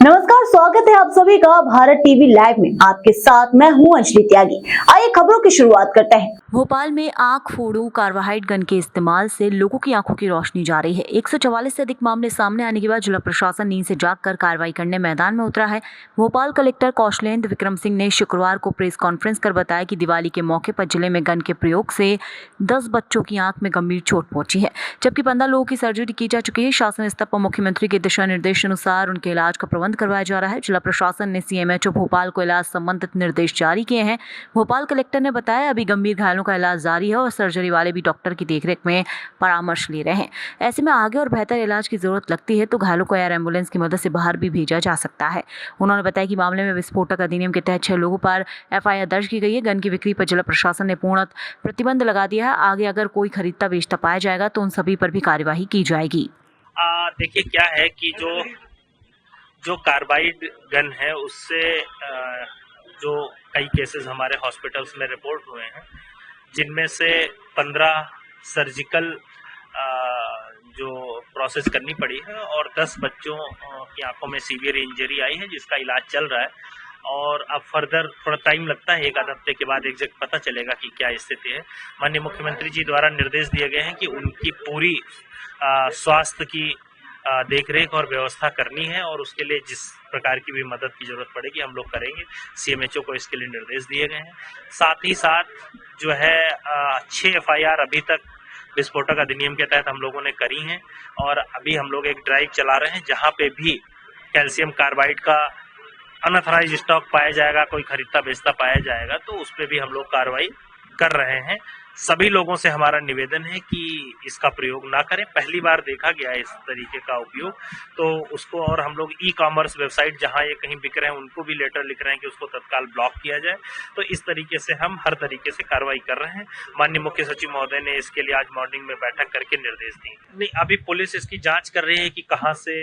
नमस्कार, स्वागत है आप सभी का भारत टीवी लाइव में। आपके साथ मैं हूं अंजलि त्यागी। आइए खबरों की शुरुआत करते हैं। भोपाल में आंख फोड़ू कार्बाइड गन के इस्तेमाल से लोगों की आंखों की रोशनी जा रही है। 144 से अधिक मामले सामने आने के बाद जिला प्रशासन नींद से जागकर कार्रवाई करने मैदान में उतरा है। भोपाल कलेक्टर कौशलेंद्र विक्रम सिंह ने शुक्रवार को प्रेस कॉन्फ्रेंस कर बताया कि दिवाली के मौके पर जिले में गन के प्रयोग से 10 बच्चों की आंख में गंभीर चोट पहुंची है, जबकि 15 लोगों की सर्जरी की जा चुकी है। शासन स्तर पर मुख्यमंत्री के दिशा निर्देश अनुसार उनके इलाज का प्रबंध करवाया जा रहा है। जिला प्रशासन ने सीएमएचओ भोपाल को इलाज संबंधित निर्देश जारी किए हैं। भोपाल कलेक्टर ने बताया, अभी गंभीर घायलों का इलाज जारी है और सर्जरी वाले भी डॉक्टर की देखरेख में परामर्श ले रहे हैं। ऐसे में आगे और बेहतर इलाज की जरूरत लगती है तो घायलों को एयर एम्बुलेंस की मदद से बाहर भी भेजा जा सकता है। उन्होंने बताया कि मामले में विस्फोटक अधिनियम के तहत 6 लोगों पर एफआईआर दर्ज की गई है। गन की बिक्री पर जिला प्रशासन ने पूर्णतः प्रतिबंध लगा दिया है। आगे अगर कोई खरीदता बेचता पाया जाएगा तो उन सभी पर भी कार्यवाही की जाएगी। देखिए क्या है कि जो कार्बाइड गन है उससे जो कई केसेस हमारे हॉस्पिटल्स में रिपोर्ट हुए हैं, जिनमें से 15 सर्जिकल जो प्रोसेस करनी पड़ी है और 10 बच्चों की आंखों में सीवियर इंजरी आई है, जिसका इलाज चल रहा है। और अब फर्दर थोड़ा टाइम लगता है, 1 आध हफ्ते के बाद एग्जैक्ट पता चलेगा कि क्या स्थिति है। माननीय मुख्यमंत्री जी द्वारा निर्देश दिए गए हैं कि उनकी पूरी स्वास्थ्य की देखरेख और व्यवस्था करनी है और उसके लिए जिस प्रकार की भी मदद की जरूरत पड़ेगी हम लोग करेंगे। सीएमएचओ को इसके लिए निर्देश दिए गए हैं। साथ ही साथ जो है 6 एफआईआर अभी तक विस्फोटक अधिनियम के तहत हम लोगों ने करी हैं और अभी हम लोग एक ड्राइव चला रहे हैं जहां पे भी कैल्शियम कार्बाइड का अनऑथराइज स्टॉक पाया जाएगा, कोई खरीदता बेचता पाया जाएगा तो उस पर भी हम लोग कार्रवाई कर रहे हैं। सभी लोगों से हमारा निवेदन है कि इसका प्रयोग ना करें। पहली बार देखा गया है इस तरीके का उपयोग, तो उसको और हम लोग ई कॉमर्स वेबसाइट जहां ये कहीं बिक रहे हैं उनको भी लेटर लिख रहे हैं कि उसको तत्काल ब्लॉक किया जाए। तो इस तरीके से हम हर तरीके से कार्रवाई कर रहे हैं। माननीय मुख्य सचिव महोदय ने इसके लिए आज मॉर्निंग में बैठक करके निर्देश दिए। नहीं, अभी पुलिस इसकी जाँच कर रही है कि कहाँ से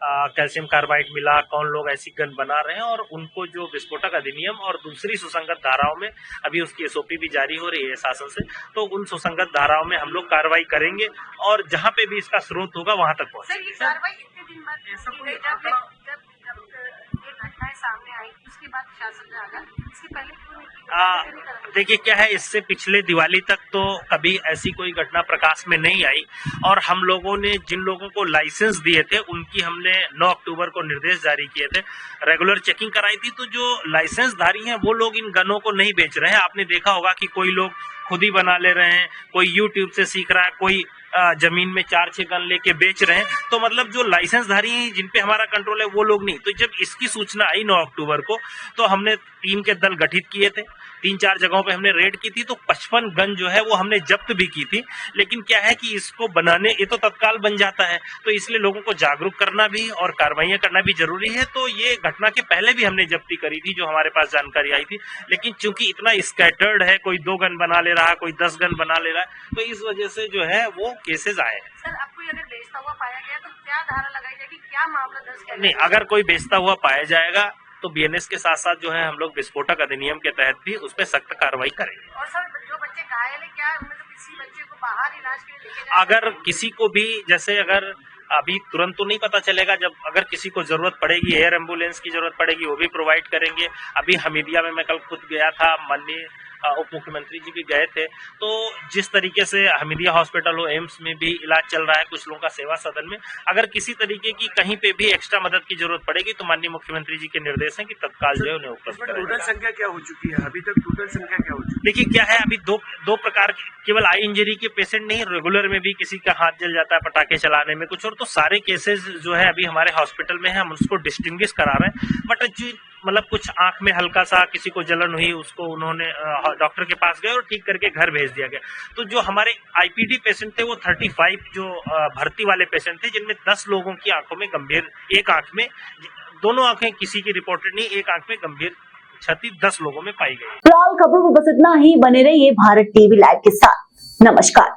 कैल्शियम कार्बाइड मिला, कौन लोग ऐसी गन बना रहे हैं और उनको जो विस्फोटक अधिनियम और दूसरी सुसंगत धाराओं में अभी उसकी एसओपी भी जारी हो रही है शासन से, तो उन सुसंगत धाराओं में हम लोग कार्रवाई करेंगे और जहां पे भी इसका स्रोत होगा वहां तक पहुंचेंगे। देखिए क्या है, इससे पिछले दिवाली तक तो कभी ऐसी कोई घटना प्रकाश में नहीं आई और हम लोगों ने जिन लोगों को लाइसेंस दिए थे उनकी हमने 9 अक्टूबर को निर्देश जारी किए थे, रेगुलर चेकिंग कराई थी। तो जो लाइसेंसधारी हैं वो लोग इन गनों को नहीं बेच रहे हैं। आपने देखा होगा कि कोई लोग खुद ही बना ले रहे हैं, कोई यूट्यूब से सीख रहा है, कोई जमीन में 4-6 गन लेके बेच रहे हैं। तो मतलब जो लाइसेंसधारी हैं जिन पे हमारा कंट्रोल है वो लोग नहीं। तो जब इसकी सूचना आई 9 अक्टूबर को तो हमने टीम के दल गठित किए थे, 3-4 जगहों पे हमने रेड की थी, तो 55 गन जो है वो हमने जब्त भी की थी। लेकिन क्या है कि इसको बनाने ये तो तत्काल बन जाता है, तो इसलिए लोगों को जागरूक करना भी और कार्रवाइयां करना भी जरूरी है। तो ये घटना के पहले भी हमने जब्ती करी थी जो हमारे पास जानकारी आई थी, लेकिन चूंकि इतना स्कैटर्ड है, कोई 2 गन बना ले रहा है, कोई 10 गन बना ले रहा है, तो इस वजह से जो है वो केसेस आए हैं। सर, आपको अगर बेचता हुआ पाया गया तो क्या धारा लगाई जाएगी, क्या मामला दर्ज किया? नहीं, अगर कोई बेचता हुआ पाया जाएगा तो बीएनएस के साथ साथ जो है हम लोग विस्फोटक अधिनियम के तहत भी उस पर सख्त कार्रवाई करेंगे। और सर, जो बच्चे घायल है क्या उनमें तो किसी बच्चे को बाहर इलाज के लिए लेके जाना? अगर किसी को भी जैसे अगर अभी तुरंत तो नहीं पता चलेगा, जब अगर किसी को जरूरत पड़ेगी, एयर एम्बुलेंस की जरूरत पड़ेगी, वो भी प्रोवाइड करेंगे। अभी हमीदिया में मैं कल खुद गया था, माननीय उप मुख्यमंत्री जी भी गए थे। तो जिस तरीके से हमीदिया हॉस्पिटल हो, एम्स में भी इलाज चल रहा है कुछ लोगों का सेवा सदन में, अगर किसी तरीके की कहीं पे भी एक्स्ट्रा मदद की जरूरत पड़ेगी तो माननीय मुख्यमंत्री जी के निर्देश है कि तत्काल जो है उन्हें उपलब्ध कराया। टोटल संख्या क्या हो चुकी है अभी तक? टोटल संख्या क्या हो चुकी है? देखिए क्या है, अभी दो प्रकार के, केवल आई इंजरी के पेशेंट नहीं, रेगुलर में भी किसी का हाथ जल जाता है पटाखे चलाने में कुछ, और तो सारे केसेस जो है अभी हमारे हॉस्पिटल में है, हम उसको डिस्टिंग्विश करा रहे हैं। बट मतलब कुछ आंख में हल्का सा किसी को जलन हुई, उसको उन्होंने डॉक्टर के पास गए और ठीक करके घर भेज दिया गया। तो जो हमारे आईपीडी पेशेंट थे वो 35 जो भर्ती वाले पेशेंट थे, जिनमें 10 लोगों की आंखों में गंभीर, एक आंख में, दोनों आंखें किसी की रिपोर्टेड नहीं, एक आंख में गंभीर क्षति 10 लोगों में पाई गई। फिलहाल खबरों में बस इतना ही। बने रहिए भारत टीवी लाइव के साथ। नमस्कार।